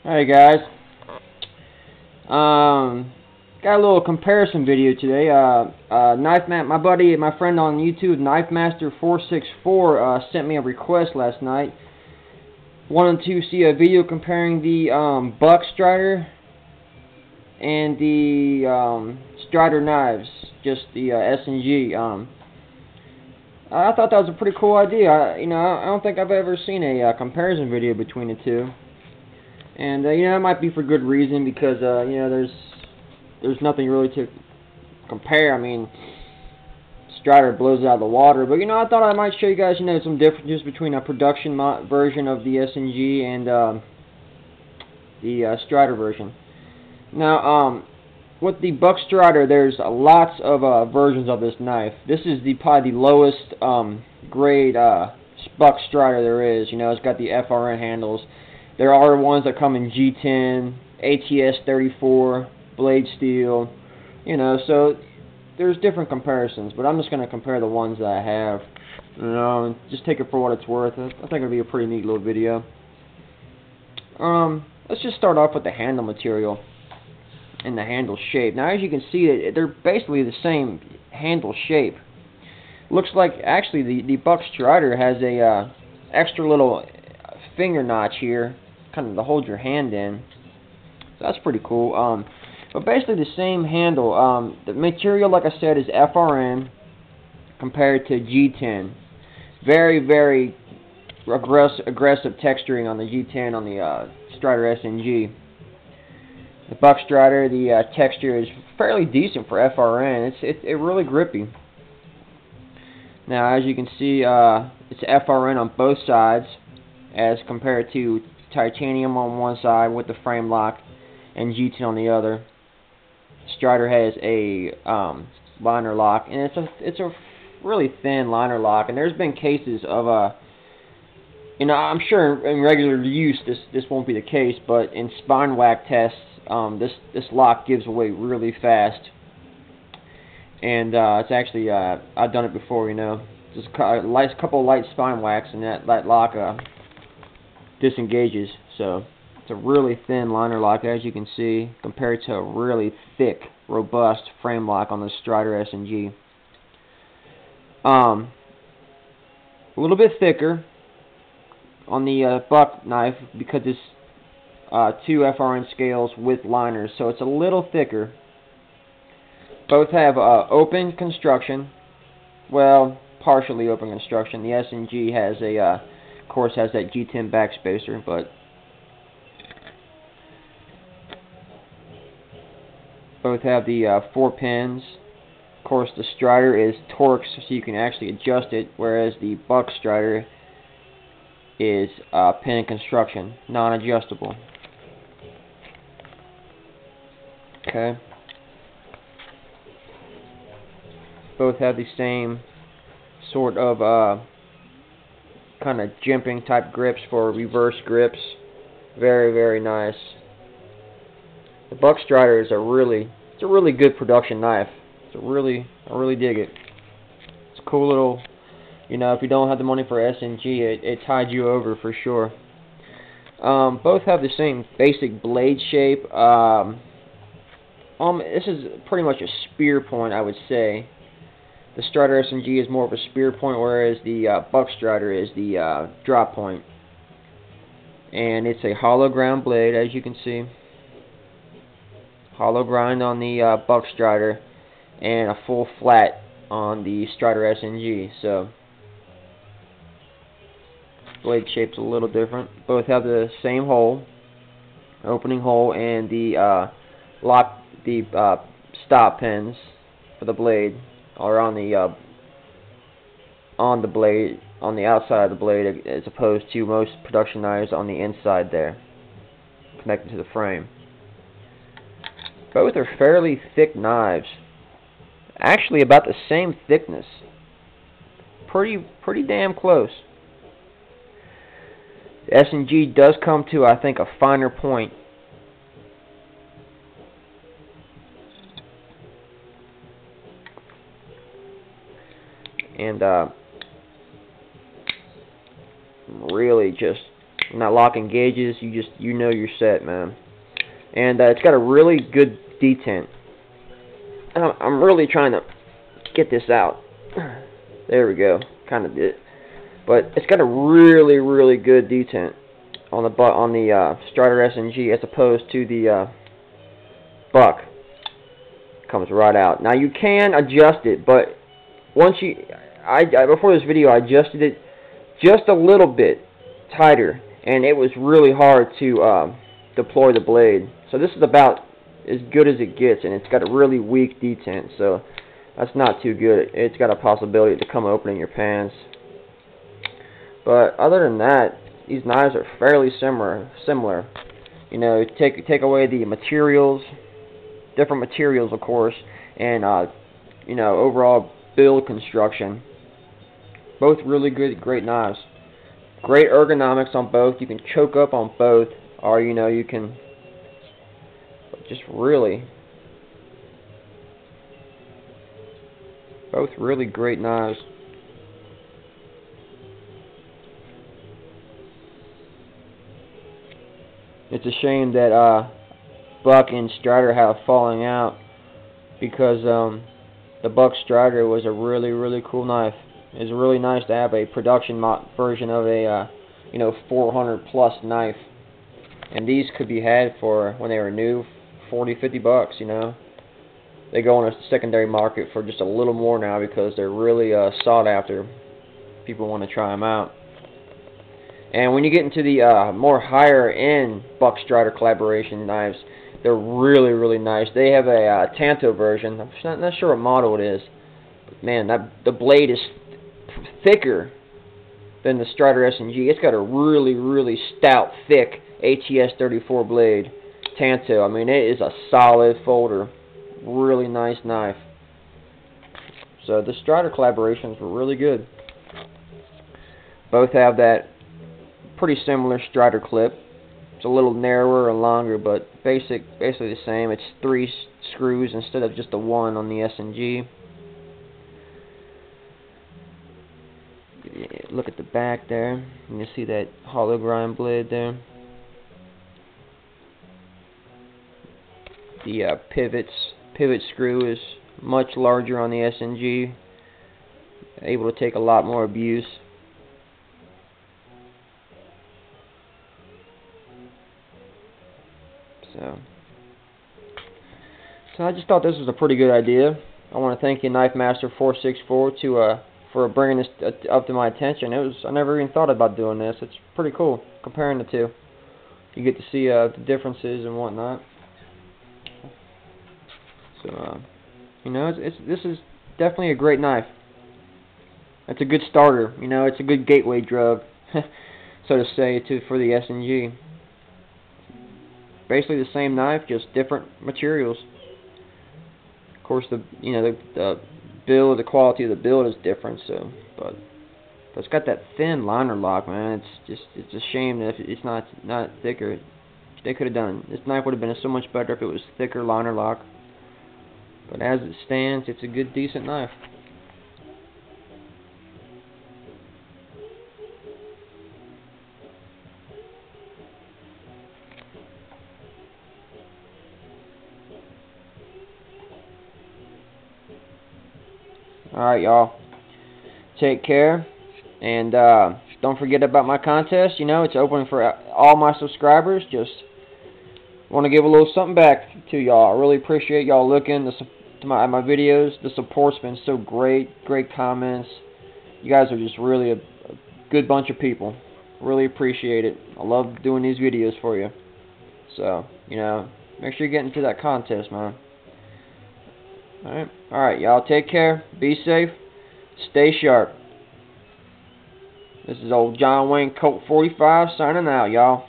Hey guys, got a little comparison video today. My friend on YouTube, Knifemaster 464, sent me a request last night. Wanted to see a video comparing the Buck Strider and the Strider knives, just the SNG. I thought that was a pretty cool idea. I don't think I've ever seen a comparison video between the two. And it might be for good reason, because there's nothing really to compare. I mean, Strider blows out of the water, but I thought I might show you guys some differences between a production version of the SNG and the Strider version. Now, with the Buck Strider, there's lots of versions of this knife. This is probably the lowest grade Buck Strider there is. It's got the FRN handles. There are ones that come in G10, ATS 34, blade steel, so there's different comparisons, but I'm just going to compare the ones that I have, and just take it for what it's worth. I think it'll be a pretty neat little video. Let's just start off with the handle material and the handle shape. Now, as you can see, they're basically the same handle shape. Looks like, actually, the Buck Strider has a extra little finger notch here, kind of to hold your hand in. So that's pretty cool. But basically the same handle. The material, like I said, is FRN compared to G10. Very, very aggressive texturing on the G10 on the Strider SNG. The Buck Strider, the texture is fairly decent for FRN. It's really grippy. Now, as you can see, it's FRN on both sides, as compared to titanium on one side with the frame lock and G10 on the other. Strider has a liner lock, and it's a really thin liner lock. And there's been cases of I'm sure in regular use this won't be the case, but in spine whack tests, this lock gives away really fast. And it's actually I've done it before, just a couple of light spine whacks, and that lock disengages. So it's a really thin liner lock, as you can see, compared to a really thick, robust frame lock on the Strider SNG. A little bit thicker on the Buck knife, because it's two FRN scales with liners, so it's a little thicker. Both have open construction, well, partially open construction. The SNG has of course, has that G10 backspacer, but both have the 4 pins. Of course, the Strider is torqued, so you can actually adjust it, whereas the Buck Strider is pin construction, non-adjustable. Okay. Both have the same sort of kind of jimping type grips for reverse grips. Very, very nice. The Buck Strider is a really good production knife. I really dig it. It's a cool little, if you don't have the money for SNG, it tied you over for sure. Both have the same basic blade shape. This is pretty much a spear point, I would say. The Strider SNG is more of a spear point, whereas the Buck Strider is the drop point. And it's a hollow ground blade, as you can see. Hollow grind on the Buck Strider, and a full flat on the Strider SNG. So blade shape's a little different. Both have the same hole, opening hole, and the stop pins for the blade are on the blade, on the outside of the blade, as opposed to most production knives on the inside there, connected to the frame. Both are fairly thick knives, actually about the same thickness, pretty damn close. The SNG does come to, I think, a finer point. And really not locking gauges, you know you're set, man. And it's got a really good detent. I'm really trying to get this out. There we go, kind of did. But it's got a really, really good detent on the Strider SNG as opposed to the Buck. Comes right out. Now you can adjust it, but once before this video I adjusted it just a little bit tighter, and it was really hard to deploy the blade. So this is about as good as it gets, and it's got a really weak detent, so that's not too good. It's got a possibility to come open in your pants. But other than that, these knives are fairly similar. You know, take away the materials, different materials of course, and you know, overall build construction. Both really good, great knives. Great ergonomics on both. You can choke up on both, or you know, you can just really, both really great knives. It's a shame that Buck and Strider have falling out, because the Buck Strider was a really, really cool knife. It's really nice to have a production version of a you know, 400 plus knife, and these could be had for, when they were new, 40-50 bucks. You know, they go on a secondary market for just a little more now because they're really sought after. People want to try them out. And when you get into the more higher end Buck Strider collaboration knives, they're really, really nice. They have a Tanto version. I'm not sure what model it is, but man, the blade is thicker than the Strider SNG. It's got a really, really stout, thick ATS 34 blade. Tanto. I mean, it is a solid folder. Really nice knife. So the Strider collaborations were really good. Both have that pretty similar Strider clip. It's a little narrower and longer, but basically the same. It's 3 screws instead of just the 1 on the SNG. Look at the back there. You can see that hollow grind blade there. The pivot screw is much larger on the SNG, able to take a lot more abuse. So I just thought this was a pretty good idea. I want to thank you, Knifemaster 464, for bringing this up to my attention. I never even thought about doing this. It's pretty cool comparing the two. You get to see the differences and whatnot. So you know, this is definitely a great knife. It's a good starter. You know, it's a good gateway drug, so to say, for the SNG. Basically the same knife, just different materials. Of course, the build, the quality of the build is different. So, but it's got that thin liner lock, man. It's a shame that if it's not thicker. They could have done. This knife would have been so much better if it was thicker liner lock. But as it stands, it's a good, decent knife. Alright, y'all. Take care. And don't forget about my contest. You know, it's open for all my subscribers. Just want to give a little something back to y'all. I really appreciate y'all looking to my videos. The support's been so great. Great comments. You guys are just really a good bunch of people. Really appreciate it. I love doing these videos for you. So, you know, make sure you get into that contest, man. Alright, y'all take care. Be safe. Stay sharp. This is old John Wayne Colt 45 signing out, y'all.